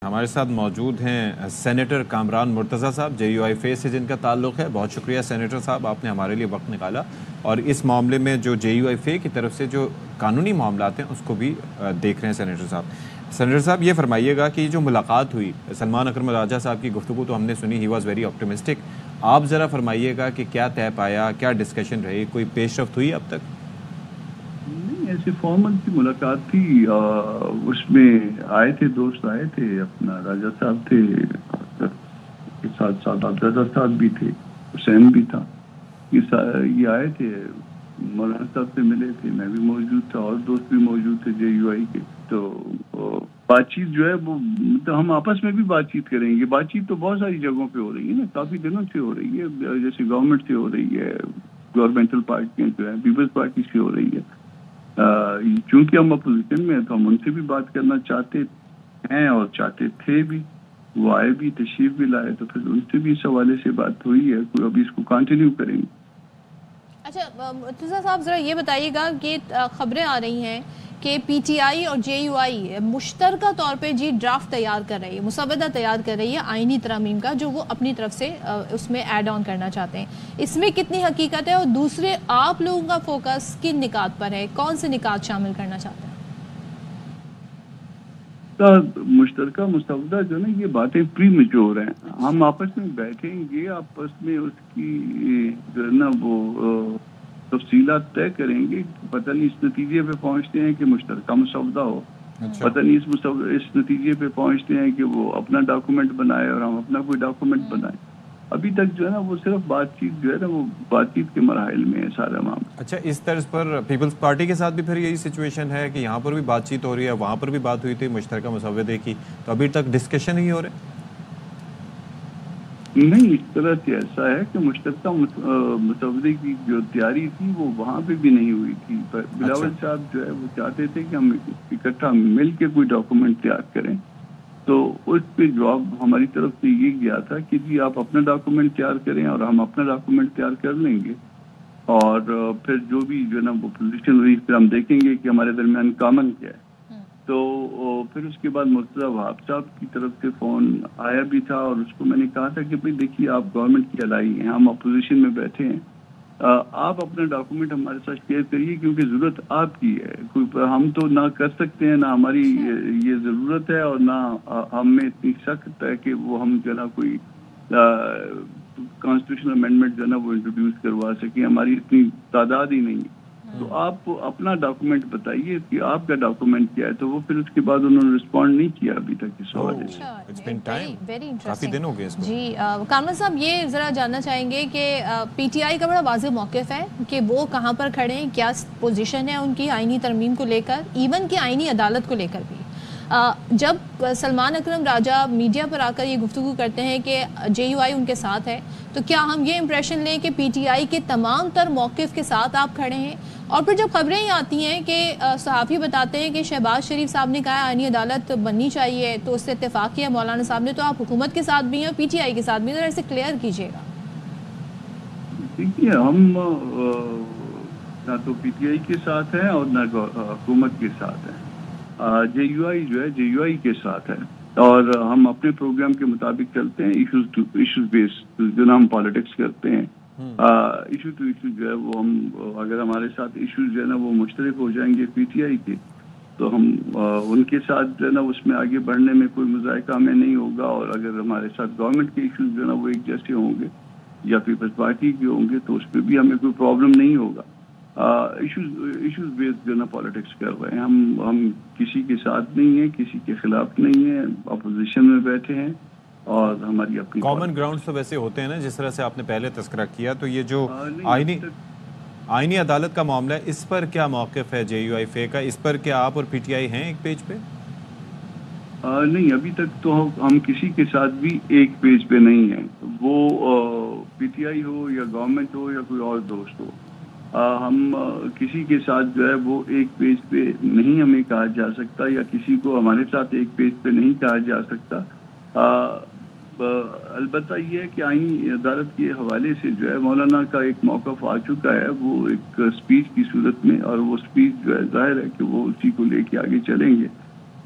ہمارے ساتھ موجود ہیں سینیٹر کامران مرتضیٰ صاحب، JUI سے جن کا تعلق ہے۔ بہت شکریہ سینیٹر صاحب، آپ نے ہمارے لیے وقت نکالا اور اس معاملے میں جو JUI کی طرف سے جو قانونی معاملات ہیں اس کو بھی دیکھ رہے ہیں۔ سینیٹر صاحب یہ فرمائیے گا کہ جو ملاقات ہوئی سلمان اکرم راجہ صاحب کی گفتگو تو ہم نے سنی، ہی واز ویری آپٹیمسٹک۔ آپ ذرا فرمائیے گا کہ کیا طے پایا، کیا ڈسکشن رہی، کوئی پیش رفت ہوئی اب تک؟ نہیں، ایسے فارمل کی ملاقات تھی، اس میں آئے تھے، دوست آئے تھے، اپنا راجہ صاحب تھے کے ساتھ ساتھ عبدالرضا صاحب بھی تھے، حسین بھی تھا، یہ آئے تھے، مولانا صاحب سے ملے تھے، میں بھی موجود تھا اور دوست بھی موجود تھے JUI کے۔ تو بات چیت جو ہے وہ ہم آپس میں بھی بات چیت کریں گے۔ بات چیت تو بہت ساری جگہوں پہ ہو رہی ہے نا، کافی دنوں سے ہو رہی ہے، جیسے گورنمنٹ سے ہو رہی ہے، گورنمنٹل پارٹیاں جو ہے پیپلز پارٹی سے ہو رہی ہے۔ چونکہ ہم اپوزیشن میں ہیں تو ہم ان سے بھی بات کرنا چاہتے ہیں اور چاہتے تھے بھی، وہ آئے بھی، تشریف بھی لائے، تو پھر ان سے بھی اس حوالے سے بات ہوئی ہے، ابھی اس کو کنٹینیو کریں گے۔ اچھا مرتضیٰ صاحب، ذرا یہ بتائیے گا کہ خبریں آ رہی ہیں کہ PTI اور JUI مشترکہ طور پہ ڈرافٹ تیار کر رہی ہے، مسودہ تیار کر رہی ہے آئینی ترامیم کا، جو وہ اپنی طرف سے اس میں ایڈ آن کرنا چاہتے ہیں۔ اس میں کتنی حقیقت ہے اور دوسرے آپ لوگوں کا فوکس کن نکات پر ہے؟ کون سے نکات شامل کرنا چاہتے ہیں؟ مشترکہ مسودہ جو نا، یہ باتیں پری میچور ہیں، ہم آپس میں بیٹھیں گے، آپس میں اس کی جو ہے نا وہ تفصیلات طے کریں گے۔ پتہ نہیں اس نتیجے پہ پہنچتے ہیں کہ مشترکہ مسودہ ہو، پتہ نہیں اس نتیجے پہ پہنچتے ہیں کہ وہ اپنا ڈاکومنٹ بنائے اور ہم اپنا کوئی ڈاکومنٹ بنائیں۔ ابھی تک جو ہے نا وہ صرف بات چیت جو ہے نا وہ بات چیت کے مراحل میں ہے سارا معاملہ۔ اچھا، اس طرز پر پیپلز پارٹی کے ساتھ بھی پھر یہی سچویشن ہے کہ یہاں پر بھی بات چیت ہو رہی ہے، وہاں پر بھی بات ہوئی تھی مشترکہ مسودے کی، تو ابھی تک ڈسکشن ہی ہو رہے؟ نہیں، اس طرح سے ایسا ہے کہ مشترکہ مسودے کی جو تیاری تھی وہ وہاں پہ بھی نہیں ہوئی تھی۔ بلاول صاحب جو ہے وہ چاہتے تھے کہ ہم اکٹھا مل کے کوئی ڈاکومنٹ تیار کریں، تو اس پہ جواب ہماری طرف سے یہ گیا تھا کہ جی آپ اپنا ڈاکومنٹ تیار کریں اور ہم اپنا ڈاکومنٹ تیار کر لیں گے، اور پھر جو بھی جو ہے نا وہ پوزیشن ہوئی پھر ہم دیکھیں گے کہ ہمارے درمیان کامن کیا ہے۔ تو پھر اس کے بعد مرتضیٰ وہاب صاحب کی طرف سے فون آیا بھی تھا اور اس کو میں نے کہا تھا کہ بھائی دیکھیے آپ گورنمنٹ کی الائی ہیں، ہم اپوزیشن میں بیٹھے ہیں، آپ اپنا ڈاکومنٹ ہمارے ساتھ شیئر کریے کیونکہ ضرورت آپ کی ہے، ہم تو نہ کر سکتے ہیں، نہ ہماری یہ ضرورت ہے اور نہ ہم میں اتنی سخت ہے کہ وہ ہم جو ہے نا کوئی کانسٹیٹیوشنل امینڈمنٹ جو ہے نا وہ انٹروڈیوس کروا سکیں، ہماری اتنی تعداد ہی نہیں ہے۔ تو آپ اپنا ڈاکومنٹ بتائیے کہ آپ کا ڈاکومنٹ کیا ہے، تو وہ پھر اس کے بعد انہوں نے رسپونڈ نہیں کیا ابھی تک اس حوالے سے۔ کافی دن ہو گئے اس کو۔ جی کامران صاحب، یہ ذرا جاننا چاہیں گے کہ PTI کا بڑا واضح موقف ہے کہ وہ کہاں پر کھڑے ہیں، کیا پوزیشن ہے ان کی آئینی ترمیم کو لے کر، ایون کہ آئینی عدالت کو لے کر بھی۔ جب سلمان اکرم راجہ میڈیا پر آ کر یہ گفتگو کرتے ہیں کہ JUI ان کے ساتھ ہے، تو کیا ہم یہ امپریشن لیں کہ PTI کے تمام تر موقف کے ساتھ آپ کھڑے ہیں؟ اور پھر جب خبریں ہی آتی ہیں کہ صحافی بتاتے ہیں کہ شہباز شریف صاحب نے کہا آئینی عدالت بننی چاہیے تو اس سے اتفاق کیا مولانا صاحب نے، تو آپ حکومت کے ساتھ بھی ہیں اور PTI کے ساتھ بھی، ذرا اسے کلیئر کیجیے گا۔ دیکھیے، ہم نہ تو PTI کے ساتھ ہیں اور نہ حکومت کے ساتھ ہیں، JUI جو ہے JUI کے ساتھ ہے، اور ہم اپنے پروگرام کے مطابق چلتے ہیں، ایشوز بیس جو نا ہم پالیٹکس کرتے ہیں، ایشو ٹو ایشو جو ہے وہ ہم، اگر ہمارے ساتھ ایشوز جو ہے نا وہ مشترک ہو جائیں گے PTI کے، تو ہم ان کے ساتھ جو ہے نا اس میں آگے بڑھنے میں کوئی مذائقہ ہمیں نہیں ہوگا، اور اگر ہمارے ساتھ گورنمنٹ کے ایشوز جو ہے نا وہ ایک جیسے ہوں گے یا پیپلز پارٹی کے ہوں گے تو اس پہ بھی ہمیں کوئی پرابلم نہیں ہوگا۔ ایشوز بیسڈ جو ہے نا پالیٹکس کر رہے ہیں ہم کسی کے ساتھ نہیں ہیں، کسی کے خلاف نہیں ہیں، اپوزیشن میں بیٹھے ہیں، اور ہماری اپنی کامن گراؤنڈز تو ویسے ہوتے ہیں نا، جس طرح سے آپ نے پہلے تذکرہ کیا، تو یہ جو آئینی عدالت کا معاملہ ہے اس پر کیا موقف ہے JUI کا؟ اس پر کیا آپ اور PTI ہیں ایک پیج پہ؟ نہیں، ابھی تک تو ہم کسی کے ساتھ بھی ایک پیج پہ نہیں ہیں، وہ PTI ہو یا گورنمنٹ ہو یا کوئی اور دوست ہو، ہم کسی کے ساتھ جو ہے وہ ایک پیج پہ نہیں ہمیں کہا جا سکتا، یا کسی کو ہمارے ساتھ ایک پیج پہ نہیں کہا جا سکتا۔ البتہ یہ ہے کہ آئینی عدالت کے حوالے سے جو ہے مولانا کا ایک موقف آ چکا ہے، وہ ایک سپیچ کی صورت میں، اور وہ سپیچ جو ہے ظاہر ہے کہ وہ اسی کو لے کے آگے چلیں گے،